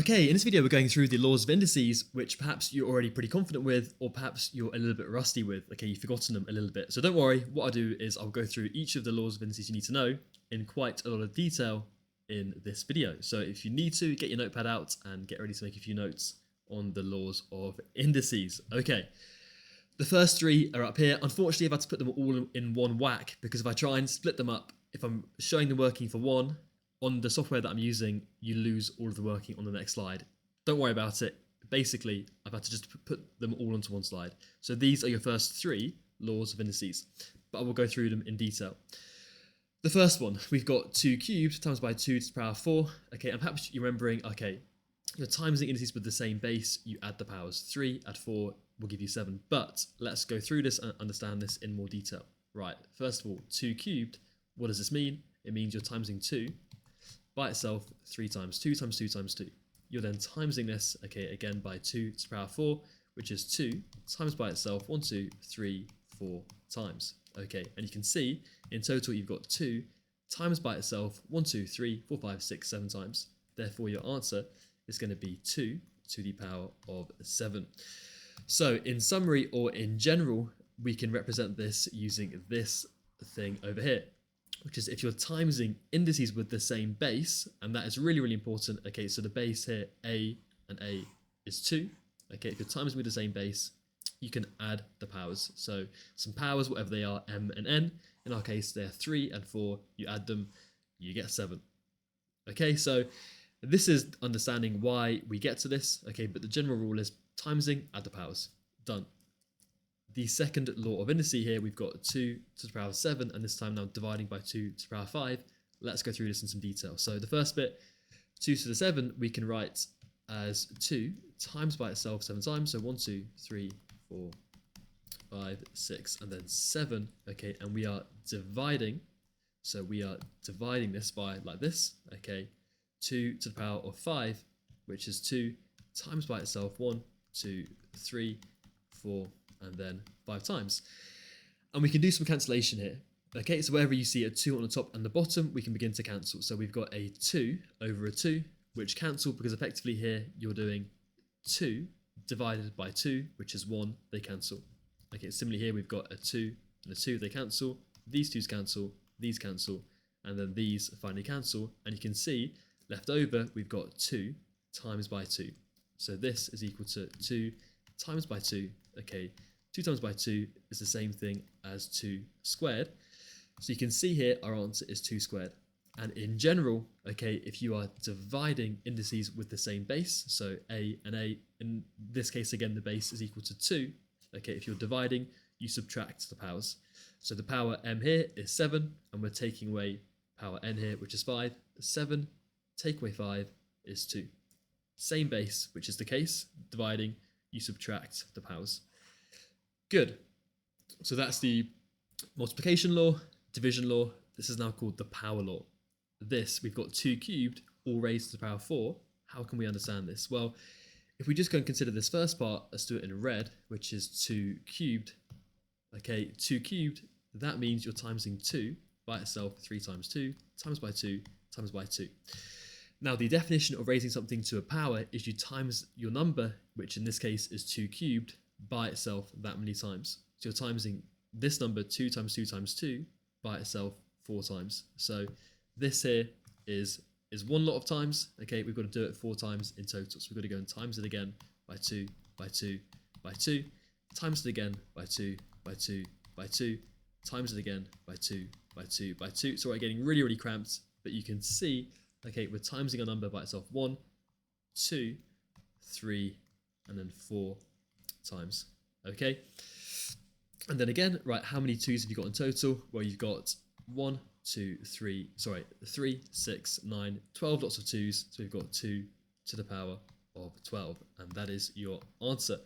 Okay, in this video we're going through the laws of indices, which perhaps you're already pretty confident with, or perhaps you're a little bit rusty with. Okay, you've forgotten them a little bit. So don't worry, what I'll do is I'll go through each of the laws of indices you need to know in quite a lot of detail in this video. So if you need to, get your notepad out and get ready to make a few notes on the laws of indices. Okay, the first three are up here. Unfortunately, I've had to put them all in one whack, because if I try and split them up, if I'm showing them working for one, on the software that I'm using, you lose all of the working on the next slide. Don't worry about it. Basically, I've had to just put them all onto one slide. So these are your first three laws of indices, but I will go through them in detail. The first one, we've got 2 cubed times by 2 to the power 4. Okay, and perhaps you're remembering, okay, you're timesing indices with the same base, you add the powers. 3 add 4 will give you 7. But let's go through this and understand this in more detail. Right, first of all, 2 cubed, what does this mean? It means you're timesing 2 by itself 3 times 2 times 2 times 2. You're then timesing this, okay, again by 2 to the power 4, which is 2 times by itself 1, 2, 3, 4 times. Okay, and you can see in total you've got 2 times by itself 1, 2, 3, 4, 5, 6, 7 times. Therefore your answer is going to be 2 to the power of 7. So in summary, or in general, we can represent this using this thing over here, which is if you're timesing indices with the same base, and that is really, really important. Okay, so the base here, A and A is 2. Okay, if you're timesing with the same base, you can add the powers. So some powers, whatever they are, M and N. In our case, they're 3 and 4. You add them, you get 7. Okay, so this is understanding why we get to this. Okay, but the general rule is timesing, add the powers. Done. The second law of indices here, we've got 2 to the power 7, and this time now dividing by 2 to the power 5. Let's go through this in some detail. So the first bit, 2 to the 7, we can write as 2 times by itself 7 times. So 1, 2, 3, 4, 5, 6, and then 7. Okay, and we are dividing. So we are dividing this by like this. Okay, 2 to the power of 5, which is 2 times by itself 1, 2, 3, 4, and then 5 times. And we can do some cancellation here. Okay, so wherever you see a 2 on the top and the bottom, we can begin to cancel. So we've got a 2 over a 2, which cancel because effectively here you're doing 2 divided by 2, which is 1, they cancel. Okay, similarly here we've got a 2 and a 2, they cancel. These 2's cancel, these cancel, and then these finally cancel. And you can see left over we've got 2 times by 2. So this is equal to 2 times by 2. Okay, 2 times by 2 is the same thing as 2 squared. So you can see here our answer is 2 squared. And in general, okay, if you are dividing indices with the same base, so A and A, in this case again the base is equal to 2. Okay, if you're dividing, you subtract the powers. So the power M here is 7, and we're taking away power N here, which is 5. 7 take away 5 is 2. Same base, which is the case, dividing, you subtract the powers. Good. So that's the multiplication law, division law. This is now called the power law. This, we've got 2 cubed, all raised to the power 4. How can we understand this? Well, if we just go and consider this first part, let's do it in red, which is 2 cubed. Okay, 2 cubed, that means you're timesing 2 by itself, 3 times 2, times by 2, times by 2. Now, the definition of raising something to a power is you times your number, which in this case is 2 cubed, by itself that many times. So you're timesing this number 2 times 2 times 2 by itself 4 times. So this here is one lot of times. Okay, we've got to do it 4 times in total. So we've got to go and times it again by 2, by 2, by 2, times it again by 2, by 2, by 2, times it again by 2, by 2, by 2. So we're getting really, really cramped, but you can see, okay, we're timesing a number by itself 1, 2, 3, and then 4 times. Okay, and then again, right, how many 2's have you got in total? Well, you've got 3, 6, 9, 12 lots of 2's. So we've got 2 to the power of 12, and that is your answer.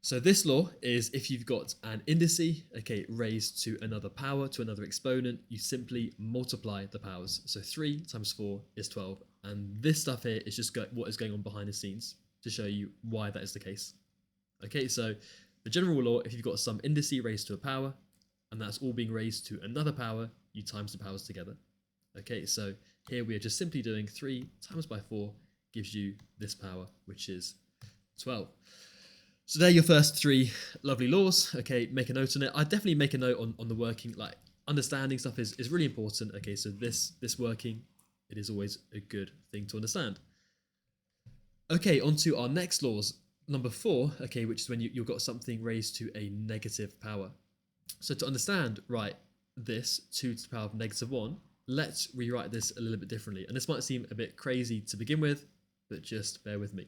So this law is if you've got an indice, okay, raised to another power, to another exponent, you simply multiply the powers. So 3 times 4 is 12. And this stuff here is just what is going on behind the scenes to show you why that is the case. Okay, so the general law, if you've got some indice raised to a power, and that's all being raised to another power, you times the powers together. Okay, so here we are just simply doing 3 times by 4 gives you this power, which is 12. So they're your first 3 lovely laws. Okay, make a note on it. I'd definitely make a note on the working, like understanding stuff is really important. Okay, so this working, it is always a good thing to understand. Okay, on to our next laws. Number 4, okay, which is when you've got something raised to a negative power. So to understand, right, this 2 to the power of negative 1, let's rewrite this a little bit differently. And this might seem a bit crazy to begin with, but just bear with me.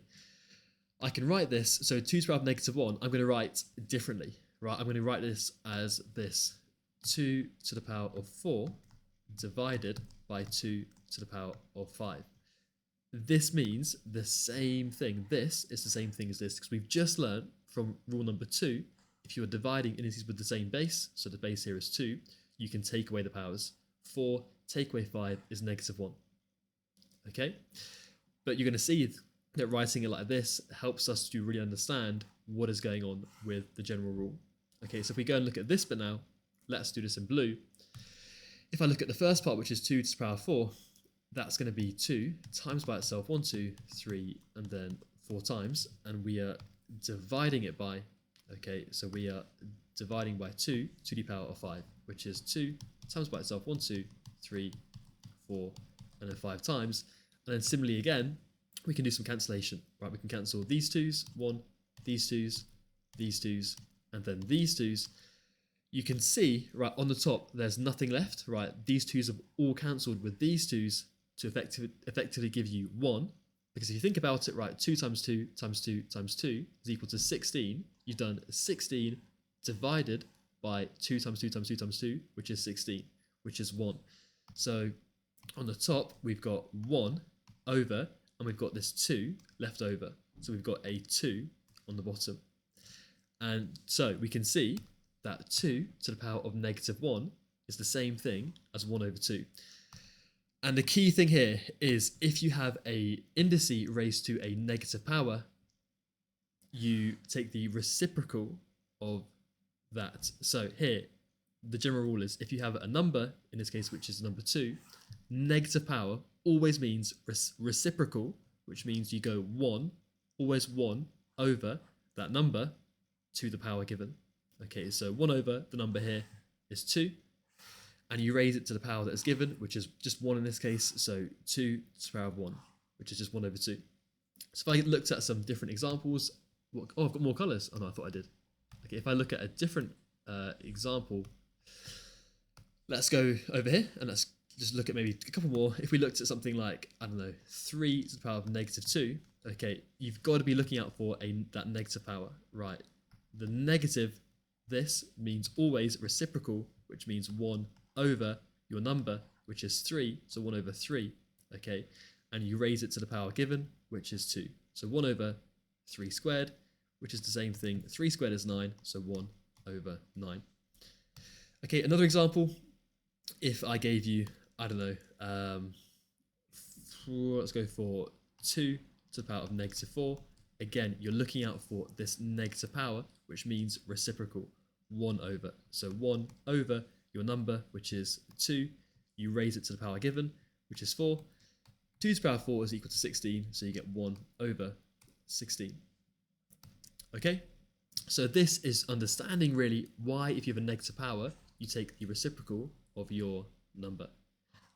I can write this, so 2 to the power of negative 1, I'm going to write differently, right? I'm going to write this as this 2 to the power of 4 divided by 2 to the power of 5. This means the same thing. This is the same thing as this, because we've just learned from rule number 2, if you are dividing indices with the same base, so the base here is 2, you can take away the powers. 4 take away 5 is negative 1. Okay? But you're going to see that writing it like this helps us to really understand what is going on with the general rule. Okay, so if we go and look at this bit now, let's do this in blue. If I look at the first part, which is 2 to the power of 4, that's going to be 2 times by itself, 1, 2, 3, and then 4 times, and we are dividing it by, okay, so we are dividing by 2 to the power of 5, which is 2 times by itself, 1, 2, 3, 4, and then 5 times, and then similarly again, we can do some cancellation, right? We can cancel these 2's, 1, these 2's, these 2's, and then these 2's. You can see, right, on the top, there's nothing left, right? These 2's have all cancelled with these 2's to effectively give you 1. Because if you think about it, right, 2 times 2 times 2 times 2 is equal to 16. You've done 16 divided by 2 times 2 times 2 times 2, which is 16, which is 1. So on the top, we've got 1 over, and we've got this 2 left over. So we've got a 2 on the bottom. And so we can see that 2 to the power of negative 1 is the same thing as 1 over 2. And the key thing here is if you have a indice raised to a negative power, you take the reciprocal of that. So here, the general rule is if you have a number, in this case, which is number 2, negative power always means reciprocal, which means you go 1, always 1 over that number to the power given. Okay, so 1 over the number here is 2, and you raise it to the power that is given, which is just 1 in this case, so 2 to the power of 1, which is just 1 over 2. So if I looked at some different examples, oh, I've got more colours. Oh no, I thought I did. Okay, if I look at a different example, let's go over here, and let's just look at maybe a couple more. If we looked at something like, I don't know, 3 to the power of negative 2, okay, you've got to be looking out for that negative power, right? The negative, this means always reciprocal, which means 1 over your number, which is 3, so 1 over 3, okay? And you raise it to the power given, which is 2. So 1 over 3 squared, which is the same thing. 3 squared is 9, so 1 over 9. Okay, another example. If I gave you, I don't know, let's go for 2 to the power of negative 4. Again, you're looking out for this negative power, which means reciprocal, 1 over. So 1 over your number, which is 2. You raise it to the power given, which is 4. 2 to the power of 4 is equal to 16, so you get 1 over 16. Okay? So this is understanding really why if you have a negative power, you take the reciprocal of your number.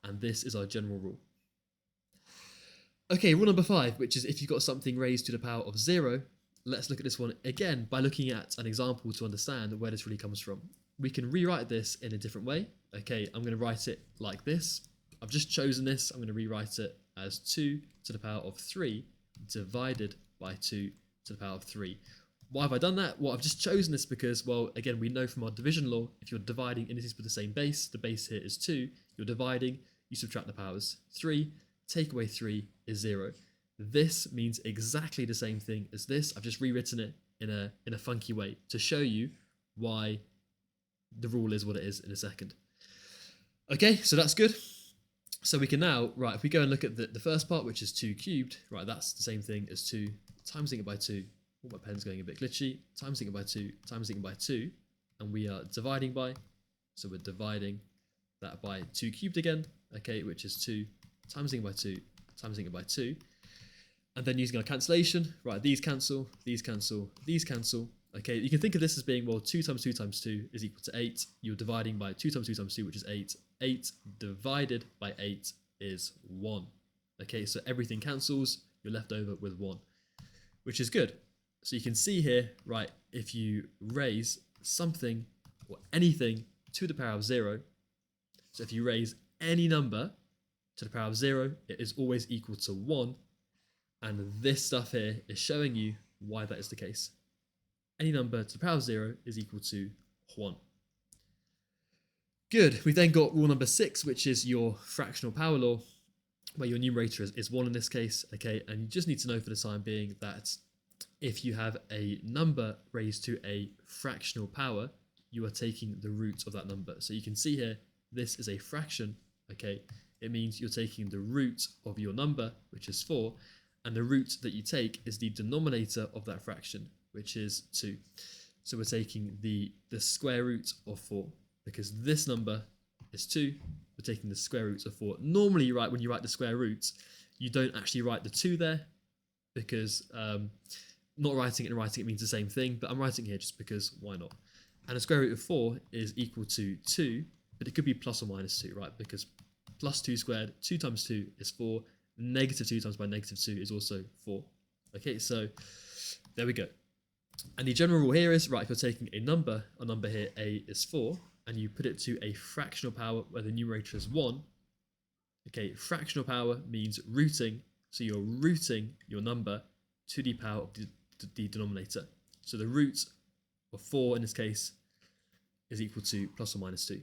And this is our general rule. Okay, rule number 5, which is if you've got something raised to the power of 0, let's look at this one again by looking at an example to understand where this really comes from. We can rewrite this in a different way. Okay, I'm going to write it like this. I've just chosen this. I'm going to rewrite it as 2 to the power of 3 divided by 2 to the power of 3. Why have I done that? Well, I've just chosen this because, well, again, we know from our division law, if you're dividing indices with the same base, the base here is 2, you're dividing, you subtract the powers. 3, take away 3 is 0. This means exactly the same thing as this. I've just rewritten it in a funky way to show you why the rule is what it is in a second. Okay, so that's good. So we can now, right, if we go and look at the first part, which is 2 cubed, right, that's the same thing as 2 timesing it by 2. Oh, my pen's going a bit glitchy. Timesing it by 2, timesing it by 2, and we are dividing by, so we're dividing that by 2 cubed again, okay, which is 2 timesing it by 2, timesing it by 2. And then using our cancellation, right, these cancel, these cancel, these cancel. Okay, you can think of this as being, well, 2 times 2 times 2 is equal to 8. You're dividing by 2 times 2 times 2, which is 8. 8 divided by 8 is 1. Okay, so everything cancels. You're left over with 1, which is good. So you can see here, right, if you raise something or anything to the power of 0, so if you raise any number to the power of 0, it is always equal to 1. And this stuff here is showing you why that is the case. Any number to the power of 0 is equal to 1. Good. We've then got rule number 6, which is your fractional power law, where your numerator is 1 in this case. Okay, and you just need to know for the time being that if you have a number raised to a fractional power, you are taking the root of that number. So you can see here, this is a fraction. Okay, it means you're taking the root of your number, which is 4, and the root that you take is the denominator of that fraction, which is 2. So we're taking the square root of 4, because this number is 2. We're taking the square root of 4. Normally, right, when you write the square root, you don't actually write the 2 there, because not writing it and writing it means the same thing, but I'm writing here just because why not? And the square root of 4 is equal to 2, but it could be plus or minus 2, right? Because plus 2 squared, 2 times 2 is 4, negative 2 times by negative 2 is also 4. Okay, so there we go. And the general rule here is, right, if you're taking a number here, a is 4, and you put it to a fractional power where the numerator is 1, okay, fractional power means rooting, so you're rooting your number to the power of the denominator. So the root of 4 in this case is equal to plus or minus 2.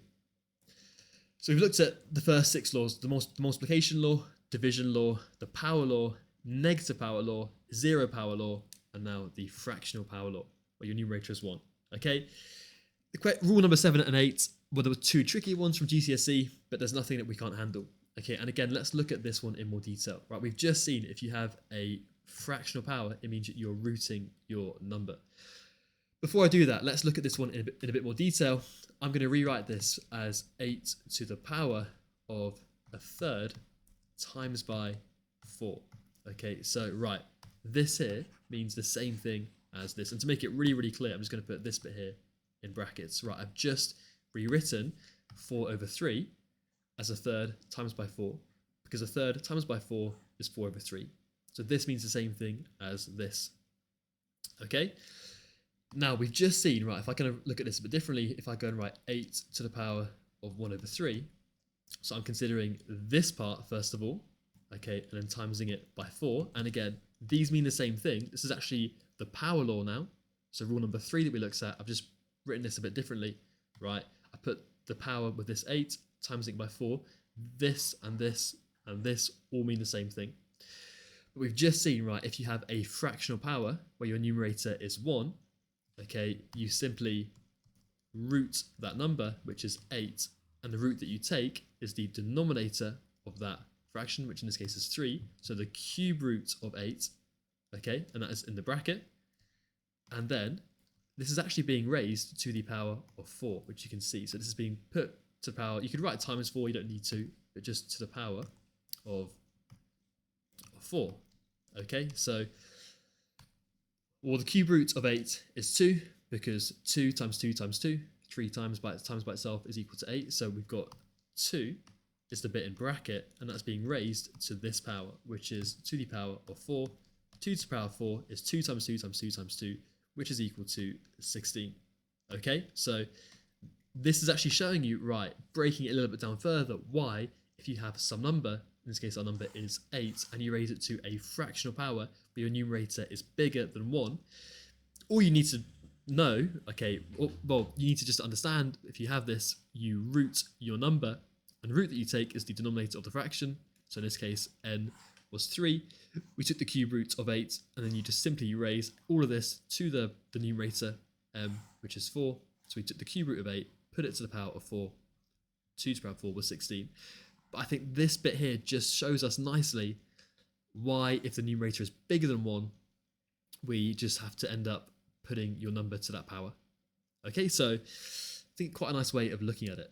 So we've looked at the first 6 laws, the multiplication law, division law, the power law, negative power law, zero power law, and now the fractional power law, where your numerator is 1. Okay, rule number 7 and 8, well, there were 2 tricky ones from GCSE, but there's nothing that we can't handle. Okay, and again, let's look at this one in more detail. Right, we've just seen if you have a fractional power, it means that you're rooting your number. Before I do that, let's look at this one in a bit more detail. I'm going to rewrite this as 8 to the power of a third times by 4. Okay, so right, this here means the same thing as this. And to make it really, really clear, I'm just going to put this bit here in brackets. Right, I've just rewritten 4 over 3 as a third times by 4, because a third times by 4 is 4 over 3. So this means the same thing as this. Okay, now we've just seen, right, if I kind of look at this a bit differently, if I go and write 8 to the power of 1 over 3, so I'm considering this part first of all, okay, and then timesing it by 4. And again, these mean the same thing. This is actually the power law now. So rule number 3 that we looked at, I've just written this a bit differently, right? I put the power with this 8, timesing it by 4. This and this and this all mean the same thing. But we've just seen, right, if you have a fractional power where your numerator is 1, okay, you simply root that number, which is 8, and the root that you take is the denominator of that fraction, which in this case is 3, so the cube root of 8, okay, and that is in the bracket, and then this is actually being raised to the power of 4, which you can see, so this is being put to the power, you could write times 4, you don't need to, but just to the power of 4, okay, so, well, the cube root of 8 is 2, because 2 times 2 times 2, 3 times by itself is equal to 8, so we've got 2 is the bit in bracket, and that's being raised to this power, which is to the power of 4. 2 to the power of 4 is 2 times 2 times 2 times 2, which is equal to 16. Okay, so this is actually showing you, right, breaking it a little bit down further, why, if you have some number, in this case our number is 8, and you raise it to a fractional power, but your numerator is bigger than 1, all you need to know, okay, well, you need to just understand, if you have this, you root your number, and the root that you take is the denominator of the fraction. So in this case, n was 3. We took the cube root of 8, and then you just simply raise all of this to the numerator, which is 4. So we took the cube root of 8, put it to the power of 4. 2 to the power of 4 was 16. But I think this bit here just shows us nicely why, if the numerator is bigger than 1, we just have to end up putting your number to that power. Okay, so I think quite a nice way of looking at it.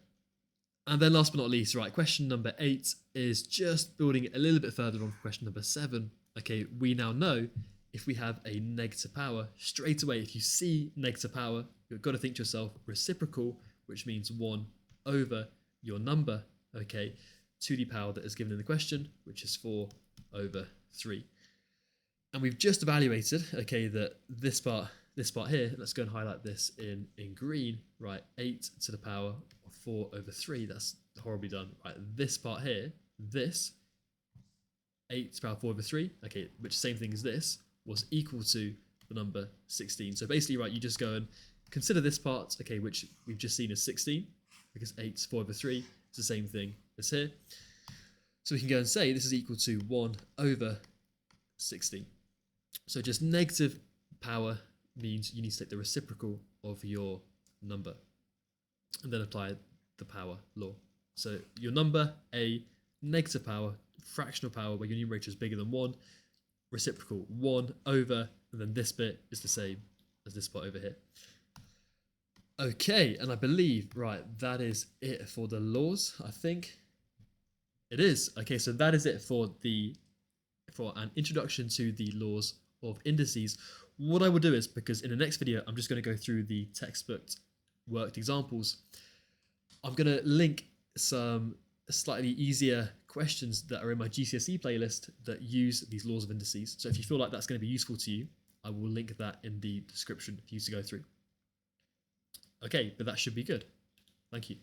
And then last but not least, right, question number 8 is just building it a little bit further on from question number 7. okay, we now know if we have a negative power, straight away, if you see negative power, you've got to think to yourself reciprocal, which means 1 over your number, okay, to the power that is given in the question, which is 4 over 3. And we've just evaluated, okay, that this part here, let's go and highlight this in green, right, 8 to the power of 4 over 3, that's horribly done, right, this part here, this, 8 to the power of 4 over 3, okay, which same thing as this, was equal to the number 16. So basically, right, you just go and consider this part, okay, which we've just seen as 16, because 8 to 4 over 3 is the same thing as here. So we can go and say this is equal to 1 over 16. So just negative power means you need to take the reciprocal of your number and then apply the power law. So your number, a negative power, fractional power where your numerator is bigger than 1, reciprocal 1 over, and then this bit is the same as this part over here. Okay, and I believe, right, that is it for the laws, I think. It is. Okay, so that is it for an introduction to the laws of indices. What I will do is, because in the next video, I'm just going to go through the textbook worked examples, I'm going to link some slightly easier questions that are in my GCSE playlist that use these laws of indices. So if you feel like that's going to be useful to you, I will link that in the description for you to go through. Okay, but that should be good. Thank you.